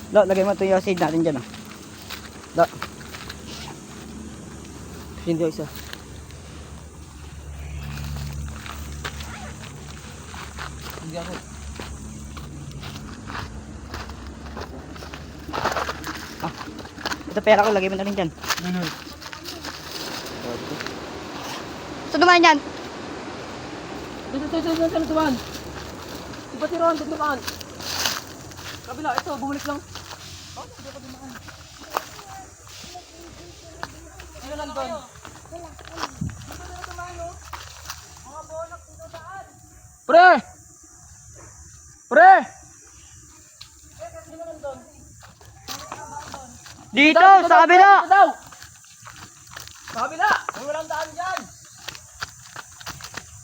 Lo, lagay mo ito yung seed natin dyan. Lo. Hindi ko isa. Hindi ako. Ito pera ko, lagay mo na rin dyan. Ganun. So dumaan yan. Saan dumaan? Iba si Ron, doon dumaan. Kabila, ito, bumalik lang. Oh, hindi ako dumaan. Sino lang doon? Pre! Pre! Dito, sa kabila. Sa kabila! May walang daan dyan!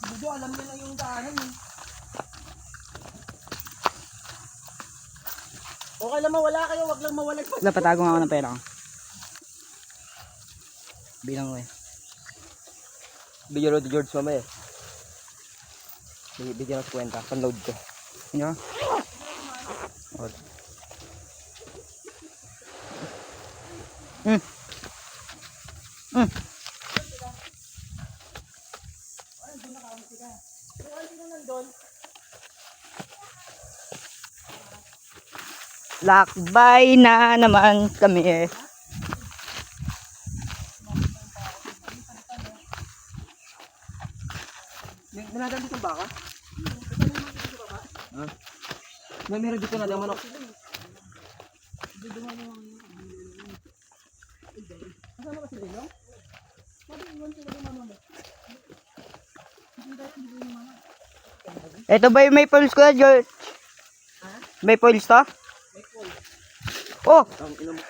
Budo, alam niya na yung daanan eh. Okay lang mawala kayo, wag lang mawala. Lo, patago nga ako ng pera ko. Bilang ko eh. Bigyan mo di George mamaya. Bigyan ng kwenta, pan-load ko. Ano? Lakbay na naman kami. May nadaan dito baka? Ha? May meron dito na manok. Ito ba yung may pulse ko, George? May pulse to? Oh! Ang ina mo.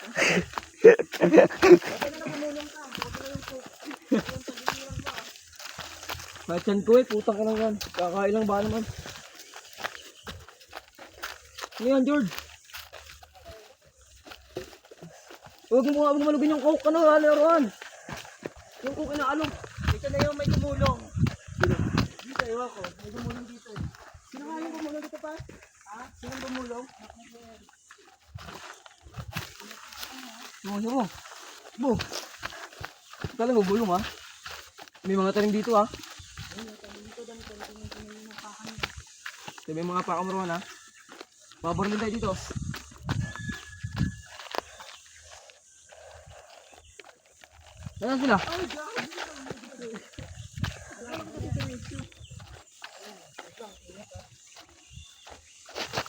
Machan ko eh, putang ka lang yan. Kakailang ba naman? Ano yan, George? Huwag mo malugin yung coke, ano, Aleron? Yung coke inaalog. Ito na yung may tumulong. Dito, ewan ko. May tumulong dito eh. Sino nga yung tumulong dito pa? Ha? Sino tumulong? Mo. Bo. Kala mo bulong ha? May mga tanim dito ha? May mga pakamuruan ha? Mabarlin tayo dito. Saan sila?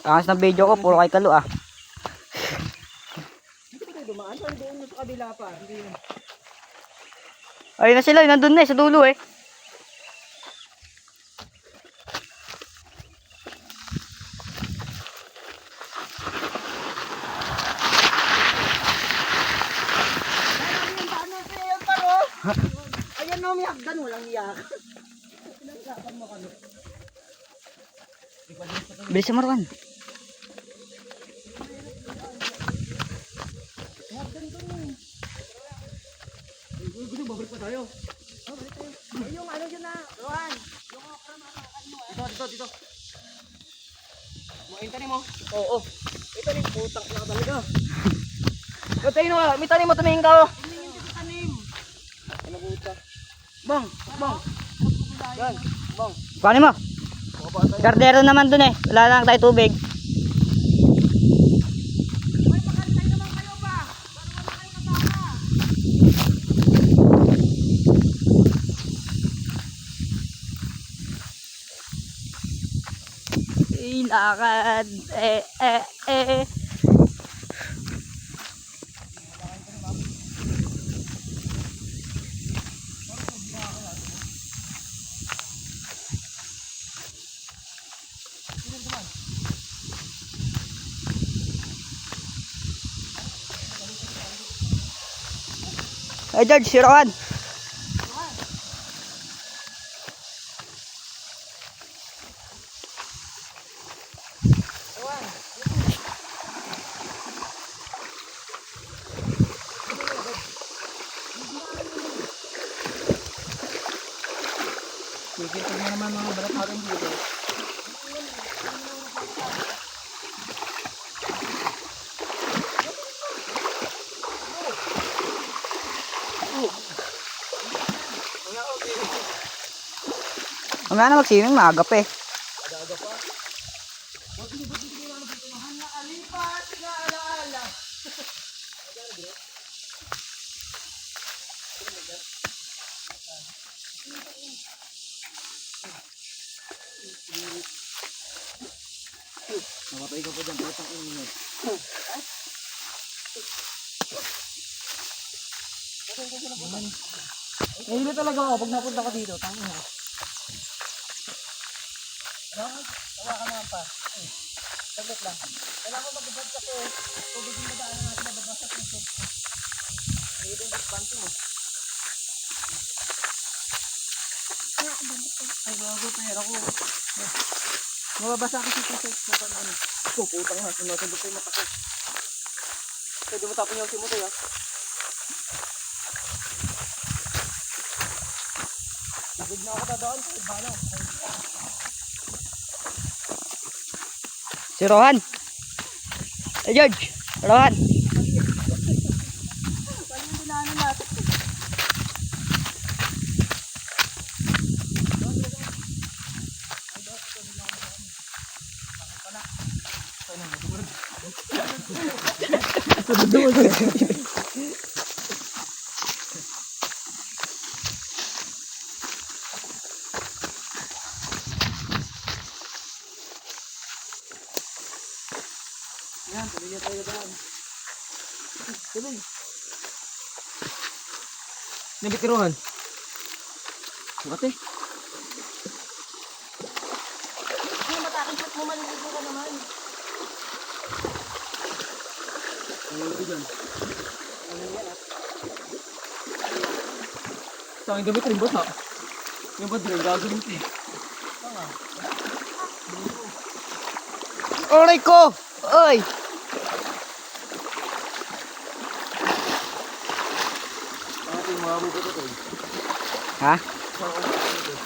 Angas ng video ko, puro kay Kalo ah. Dumaan saan doon sa kabila pa? Hindi yun. Ayun na sila, nandun na eh, sa dulo eh. Ayan o, may hagdan, walang iyak. Bilis mo Marwan. Gusto, babalik pa tayo. Yung ano dyan na, Rohan. Dito. Mga tanim mo? Oo. Ito rin, putang na talaga. Tayo na, may tanim mo, tumingin ka o. Tingnan yung tanim. Ano buta? Bang. Yan, bang. Paano mo? Gardero naman dun eh. Wala lang tayo tubig. Uy, makantay naman kayo ba? Para wala kayo kasama. Ilakad. Hey George, si Rohan. Sige, pag naman mga balat natin dito. Mamaya na mag-swimming, maaga pa eh. Aga-aga pa. Mahal na kalipat na alaala. Namatay ka pa dyan, putang ina. Nahilo talaga ako pag napunta ko dito, tangin na. Tawa ka naman pa. Saglit lang. Kailangan ko mag-ibad kasi tubig yung madaanan natin na babasa sa isip. Nahilo yung bakbante mo. Ay, gago, pera ko. Mababasa kasi sa isip mo pa naman. Putang na, sumasabot ko yung mata ko. Pwede mo tapon yung simutay ah. Labig na ako dadaan, bala. Si Rohan. George. Rohan. Pali yung dinaanan natin. Yan, tuloy tayo daan. Tuloy. Nagitiruhan. Bakit eh? Hindi matakit mo maliligo ka naman. Ano ko dyan? Ano yan ah? Sa aking gamit rin ba sa? Yung ba din, gagawin ko eh. Oray ko! Oy! Ano ito yung mga bubuto ko eh? Ha? Sa ako na ito.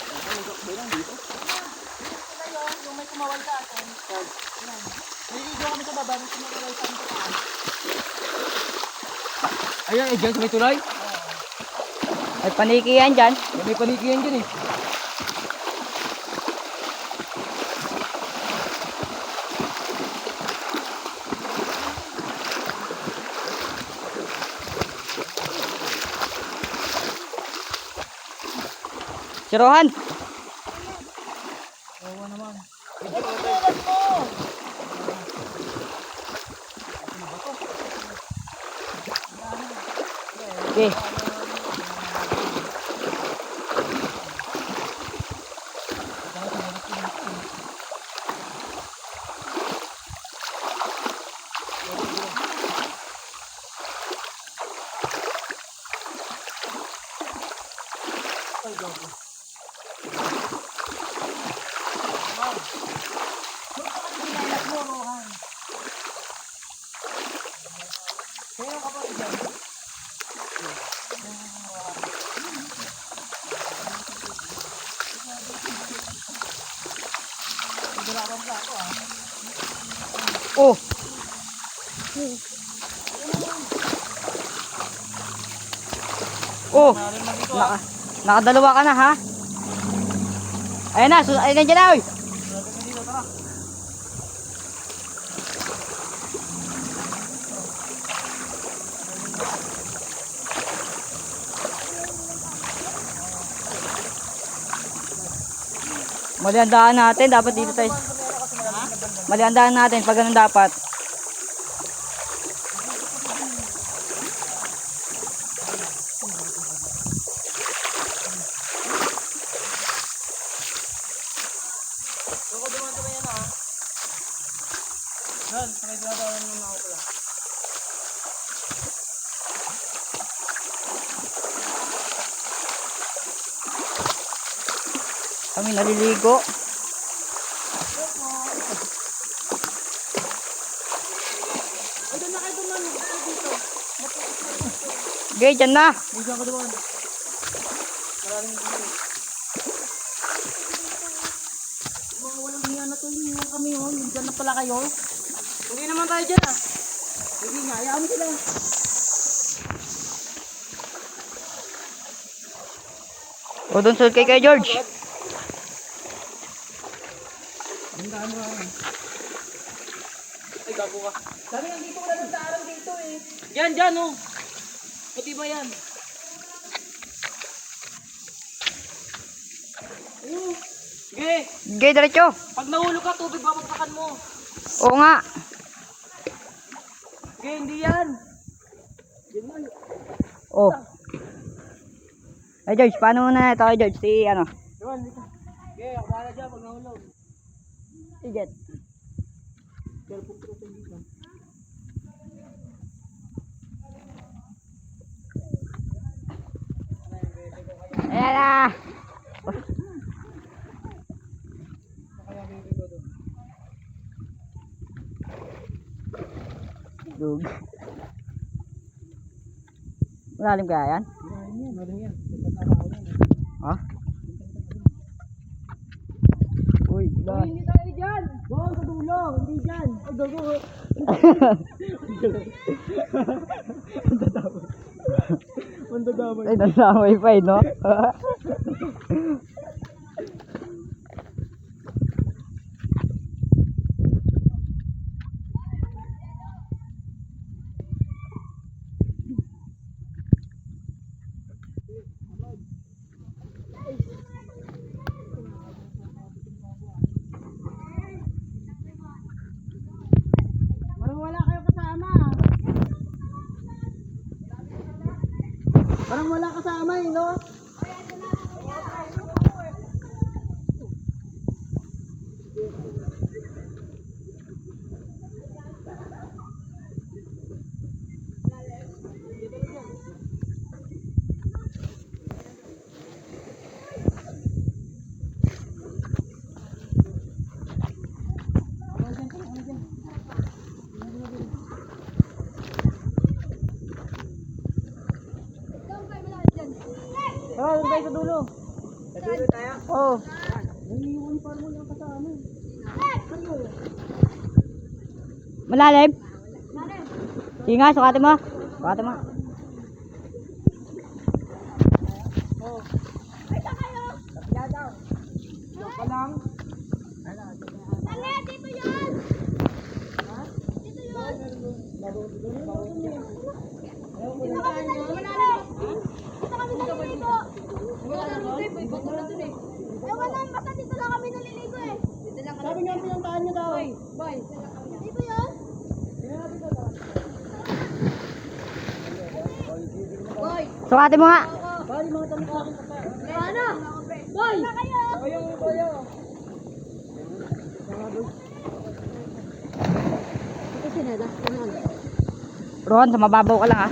Ano yung lang dito? Sila yung may kumawal sa atin. Yan. Naliligo kami sa baba, may kumawal sa atin sa taas. Ayan eh, dyan sa may tulay. May paniki yan dyan. May paniki yan dyan eh. Si Rohan. Kawawa naman. Tulad mo! Okay. Kaya ka pa rin dyan. Oh! Oh! Nakadalawa ka na ha? Ayun na, ayun na dyan na oy! Mali ang daan natin, dapat dito tayo. Mali ang daan natin, pag ganun dapat. Doon ko dumaan sa yan ah. Doon, sa may dinadaan naman ako pala. Kami naliligo. Ay, doon na kayo duman. Dito. Okay, dyan na. May dyan ka dumaan. Maraming dito. Mga walang hiya na to. Yung kami yun. Dyan na pala kayo. Hindi naman tayo dyan ah. Hindi nga. Hayaan mo sila. O, doon sa kay George. Ay, gago ka. Sabi nga dito wala nang daanan dito eh. Diyan, oh. Pati ba yan? Oo. Sige. Sige, diretso. Pag nahulog ka, tubig babagsakan mo. Oo nga. Sige, hindi yan. Oh. Ay, George, paano mo na ito kay George? Si, ano? Diyan, dito. Sige, ako bahala dyan pag nahulog. Sige. Pero puputin dito. Ayan na. Dug. Malalim kaya yan? Maling yan. Ha? Uy, ba? Hindi tayo dyan. Doon sa dulo, hindi dyan. Ay, gago. Mandadamay. Ay, nasamay pa eh, no? Parang wala kayo kasama. Parang wala kasama eh, no? Oh, doon tayo sa dulo. Sa dulo tayo? Oh. Nangyiwan pa mo lang kasama. Malalim? Sige nga, sukatin mo. Sukatin mo. Pa lang. Sabi nga pinuntahan niyo daw. Bye. Sukatin mo nga. Bali mga tanong sa akin pa. Boy! Ayaw mo ba yun? Ito sineda. Ron, sa mababaw ka lang ah.